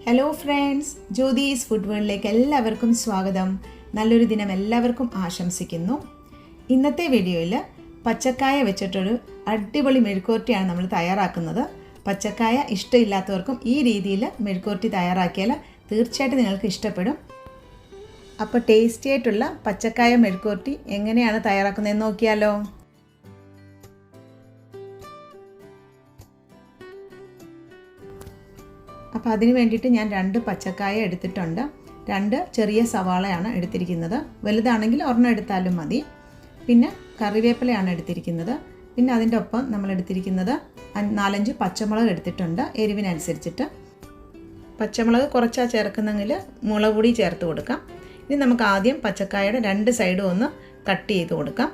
Hello friends, Jyothis food വേൾഡിലേക്ക് എല്ലാവർക്കും സ്വാഗതം. നല്ലൊരു ദിനം എല്ലാവർക്കും ആശംസിക്കുന്നു. ഇന്നത്തെ വീഡിയോയിൽ പച്ചക്കായ വെച്ചിട്ടൊരു അടിപൊളി മെഴുക്കുവരട്ടിയാണ് നമ്മൾ തയ്യാറാക്കുന്നത്. പച്ചക്കായ ഇഷ്ടമില്ലാത്തവർക്കും ഈ രീതിയിൽ മെഴുക്കുവരട്ടി തയ്യാറാക്കിയാൽ തീർച്ചയായിട്ടും നിങ്ങൾക്ക് ഇഷ്ടപ്പെടും. അപ്പോൾ ടേസ്റ്റി ആയിട്ടുള്ള പച്ചക്കായ മെഴുക്കുവരട്ടി എങ്ങനെയാണ് തയ്യാറാക്കുന്നതെന്ന് നോക്കിയാലോ. അപ്പോൾ അതിന് വേണ്ടിയിട്ട് ഞാൻ 2 പച്ചക്കായ എടുത്തിട്ടുണ്ട്. 2 ചെറിയ സവാളയാണ് എടുത്തിരിക്കുന്നത്. വലുതാണെങ്കിൽ ഒരെണ്ണം എടുത്താലും മതി. പിന്നെ കറിവേപ്പിലയാണ് എടുത്തിരിക്കുന്നത്. പിന്നെ അതിൻ്റെ ഒപ്പം നമ്മൾ എടുത്തിരിക്കുന്നത് 4-5 പച്ചമുളക് എടുത്തിട്ടുണ്ട്, എരിവിനനുസരിച്ചിട്ട്. പച്ചമുളക് കുറച്ചാണ് ചേർക്കുന്നെങ്കിൽ മുളക് പൊടി ചേർത്ത് കൊടുക്കാം. ഇനി നമുക്ക് ആദ്യം പച്ചക്കായയുടെ 2 സൈഡും ഒന്ന് കട്ട് ചെയ്ത് കൊടുക്കാം.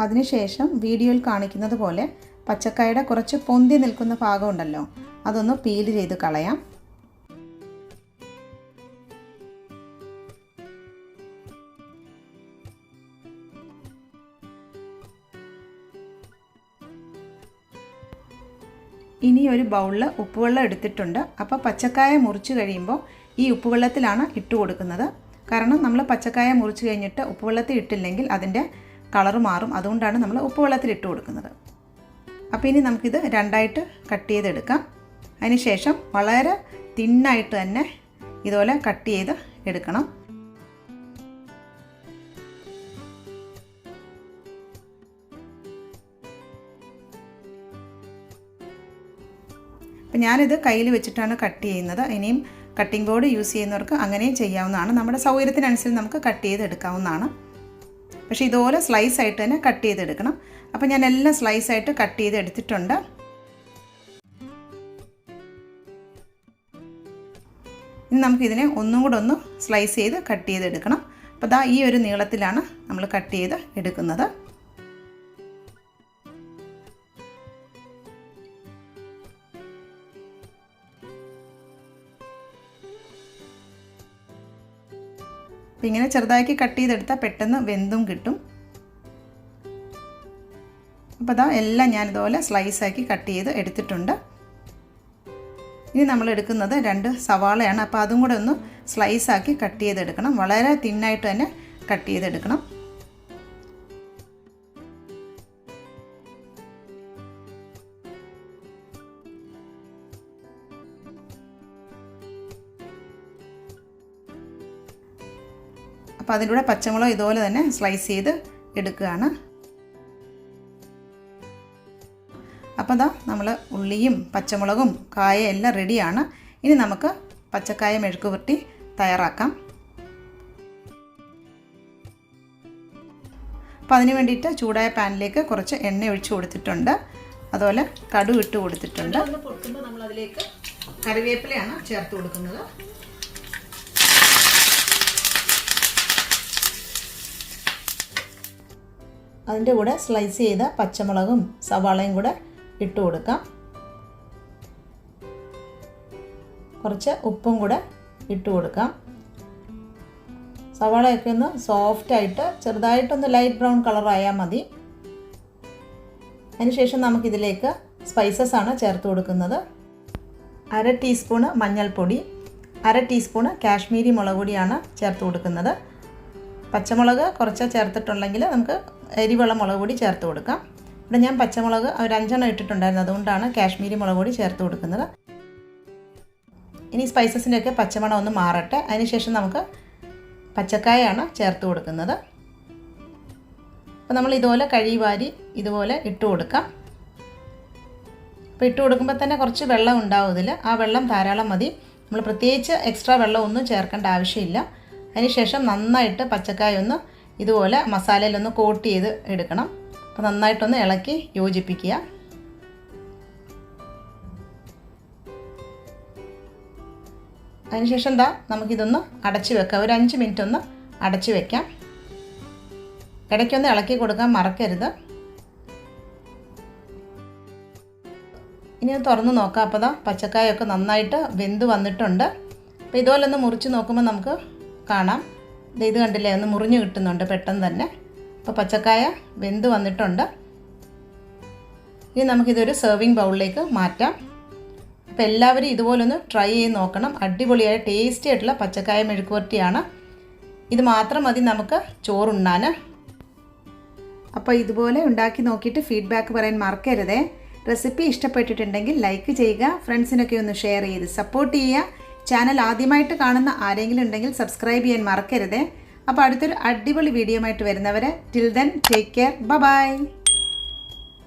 അതിനുശേഷം വീഡിയോയിൽ കാണിക്കുന്നത് പോലെ പച്ചക്കായയുടെ കുറച്ച് പൊന്തി നിൽക്കുന്ന ഭാഗമുണ്ടല്ലോ, അതൊന്ന് പീൽ ചെയ്ത് കളയാം. ഇനി ഒരു ബൗളിൽ ഉപ്പുവെള്ളം എടുത്തിട്ടുണ്ട്. അപ്പോൾ പച്ചക്കായ മുറിച്ച് കഴിയുമ്പോൾ ഈ ഉപ്പുവെള്ളത്തിലാണ് ഇട്ട് കൊടുക്കുന്നത്. കാരണം നമ്മൾ പച്ചക്കായ മുറിച്ച് കഴിഞ്ഞിട്ട് ഉപ്പുവെള്ളത്തിൽ ഇട്ടില്ലെങ്കിൽ അതിൻ്റെ കളറ് മാറും. അതുകൊണ്ടാണ് നമ്മൾ ഉപ്പുവെള്ളത്തിൽ ഇട്ട് കൊടുക്കുന്നത്. അപ്പോൾ ഇനി നമുക്കിത് 2ആയിട്ട് കട്ട് ചെയ്തെടുക്കാം. അതിനുശേഷം വളരെ തിന്നായിട്ട് തന്നെ ഇതുപോലെ കട്ട് ചെയ്ത് എടുക്കണം. അപ്പോൾ ഞാനിത് കയ്യിൽ വെച്ചിട്ടാണ് കട്ട് ചെയ്യുന്നത്. ഇനിയും കട്ടിംഗ് ബോർഡ് യൂസ് ചെയ്യുന്നവർക്ക് അങ്ങനെയും ചെയ്യാവുന്നതാണ്. നമ്മുടെ സൗകര്യത്തിനനുസരിച്ച് നമുക്ക് കട്ട് ചെയ്തെടുക്കാവുന്നതാണ്. പക്ഷേ ഇതുപോലെ സ്ലൈസ് ആയിട്ട് തന്നെ കട്ട് ചെയ്തെടുക്കണം. അപ്പോൾ ഞാൻ എല്ലാം സ്ലൈസായിട്ട് കട്ട് ചെയ്ത് എടുത്തിട്ടുണ്ട്. ഇനി നമുക്കിതിനെ ഒന്നും കൂടെ ഒന്ന് സ്ലൈസ് ചെയ്ത് കട്ട് ചെയ്തെടുക്കണം. അപ്പോൾ ദാ ഈ ഒരു നീളത്തിലാണ് നമ്മൾ കട്ട് ചെയ്ത് എടുക്കുന്നത്. അപ്പോൾ ഇങ്ങനെ ചെറുതാക്കി കട്ട് ചെയ്തെടുത്താൽ പെട്ടെന്ന് വെന്തും കിട്ടും. അപ്പോൾ അതാ എല്ലാം ഞാനിതുപോലെ സ്ലൈസാക്കി കട്ട് ചെയ്ത് എടുത്തിട്ടുണ്ട്. ഇനി നമ്മൾ എടുക്കുന്നത് 2 സവാളയാണ്. അപ്പോൾ അതും കൂടെ ഒന്ന് സ്ലൈസാക്കി കട്ട് ചെയ്തെടുക്കണം. വളരെ തിന്നായിട്ട് തന്നെ കട്ട് ചെയ്തെടുക്കണം. അപ്പോൾ അതിൻ്റെ കൂടെ പച്ചമുളക് ഇതുപോലെ തന്നെ സ്ലൈസ് ചെയ്ത് എടുക്കുകയാണ്. അപ്പോൾ ദാ നമ്മൾ ഉള്ളിയും പച്ചമുളകും കായ എല്ലാം റെഡിയാണ്. ഇനി നമുക്ക് പച്ചക്കായ മെഴുക്കുവരട്ടി തയ്യാറാക്കാം. അപ്പോൾ അതിന് വേണ്ടിയിട്ട് ചൂടായ പാനിലേക്ക് കുറച്ച് എണ്ണ ഒഴിച്ച് കൊടുത്തിട്ടുണ്ട്. അതുപോലെ കടുക് ഇട്ട് കൊടുത്തിട്ടുണ്ട്. ഒന്ന് പൊട്ടുമ്പോൾ നമ്മൾ അതിലേക്ക് കറിവേപ്പിലയാണ് ചേർത്ത് കൊടുക്കുന്നത്. അതിൻ്റെ കൂടെ സ്ലൈസ് ചെയ്ത പച്ചമുളകും സവാളയും കൂടെ ഇട്ട് കൊടുക്കാം. കുറച്ച് ഉപ്പും കൂടെ ഇട്ട് കൊടുക്കാം. സവാളയൊക്കെ ഒന്ന് സോഫ്റ്റായിട്ട് ചെറുതായിട്ടൊന്ന് ലൈറ്റ് ബ്രൗൺ കളറായാൽ മതി. അതിനുശേഷം നമുക്കിതിലേക്ക് സ്പൈസസ് ആണ് ചേർത്ത് കൊടുക്കുന്നത്. 1/2 ടീസ്പൂണ് മഞ്ഞൾപ്പൊടി, 1/2 ടീസ്പൂണ് കാശ്മീരി മുളക് പൊടിയാണ് ചേർത്ത് കൊടുക്കുന്നത്. പച്ചമുളക് കുറച്ച് ചേർത്തിട്ടുണ്ടെങ്കിൽ നമുക്ക് എരിവുള്ള മുളക് പൊടി ചേർത്ത് കൊടുക്കാം. ഇവിടെ ഞാൻ പച്ചമുളക് ഒരു 5 ഇട്ടിട്ടുണ്ടായിരുന്നു, അതുകൊണ്ടാണ് കാശ്മീരി മുളക് പൊടി ചേർത്ത് കൊടുക്കുന്നത്. ഇനി സ്പൈസസിൻ്റെയൊക്കെ പച്ചമണം ഒന്ന് മാറട്ടെ. അതിനുശേഷം നമുക്ക് പച്ചക്കായാണ് ചേർത്ത് കൊടുക്കുന്നത്. അപ്പോൾ നമ്മൾ ഇതുപോലെ കഴുകി വാരി ഇതുപോലെ ഇട്ട് കൊടുക്കാം. അപ്പോൾ ഇട്ട് കൊടുക്കുമ്പോൾ തന്നെ കുറച്ച് വെള്ളം ഉണ്ടാവും ഇതിൽ. ആ വെള്ളം ധാരാളം മതി. നമ്മൾ പ്രത്യേകിച്ച് എക്സ്ട്രാ വെള്ളം ഒന്നും ചേർക്കേണ്ട ആവശ്യമില്ല. അതിനുശേഷം നന്നായിട്ട് പച്ചക്കായ ഒന്ന് ഇതുപോലെ മസാലയിലൊന്ന് കോട്ട് ചെയ്ത് എടുക്കണം. അപ്പോൾ നന്നായിട്ടൊന്ന് ഇളക്കി യോജിപ്പിക്കുക. അതിനുശേഷം എന്താ നമുക്കിതൊന്ന് അടച്ച് വെക്കാം. ഒരു 5 മിനിറ്റ് ഒന്ന് അടച്ച് വെക്കാം. ഇടയ്ക്കൊന്ന് ഇളക്കി കൊടുക്കാൻ മറക്കരുത്. ഇനി അത് തുറന്ന് നോക്കാം. അപ്പോൾ ദാ പച്ചക്കായൊക്കെ നന്നായിട്ട് വെന്ത് വന്നിട്ടുണ്ട്. അപ്പോൾ ഇതുപോലെ ഒന്ന് മുറിച്ച് നോക്കുമ്പോൾ നമുക്ക് കാണാം, ഇത് കണ്ടില്ലേ, ഒന്ന് മുറിഞ്ഞ് കിട്ടുന്നുണ്ട് പെട്ടെന്ന് തന്നെ. അപ്പോൾ പച്ചക്കായ വെന്ത് വന്നിട്ടുണ്ട്. ഇനി നമുക്കിതൊരു സെർവിങ് ബൗളിലേക്ക് മാറ്റാം. അപ്പോൾ എല്ലാവരും ഇതുപോലൊന്ന് ട്രൈ ചെയ്ത് നോക്കണം. അടിപൊളിയായ ടേസ്റ്റി ആയിട്ടുള്ള പച്ചക്കായ മെഴുക്കുവരട്ടിയാണ്. ഇത് മാത്രം മതി നമുക്ക് ചോറുണ്ണാൻ. അപ്പോൾ ഇതുപോലെ ഉണ്ടാക്കി നോക്കിയിട്ട് ഫീഡ്ബാക്ക് പറയാൻ മറക്കരുതേ. റെസിപ്പി ഇഷ്ടപ്പെട്ടിട്ടുണ്ടെങ്കിൽ ലൈക്ക് ചെയ്യുക, ഫ്രണ്ട്സിനൊക്കെ ഒന്ന് ഷെയർ ചെയ്ത് സപ്പോർട്ട് ചെയ്യുക. ചാനൽ ആദ്യമായിട്ട് കാണുന്ന ആരെങ്കിലും ഉണ്ടെങ്കിൽ സബ്സ്ക്രൈബ് ചെയ്യാൻ മറക്കരുതേ. അപ്പോൾ അടുത്തൊരു അടിപൊളി വീഡിയോ ആയിട്ട് വരുന്നവരെ till then take care, by.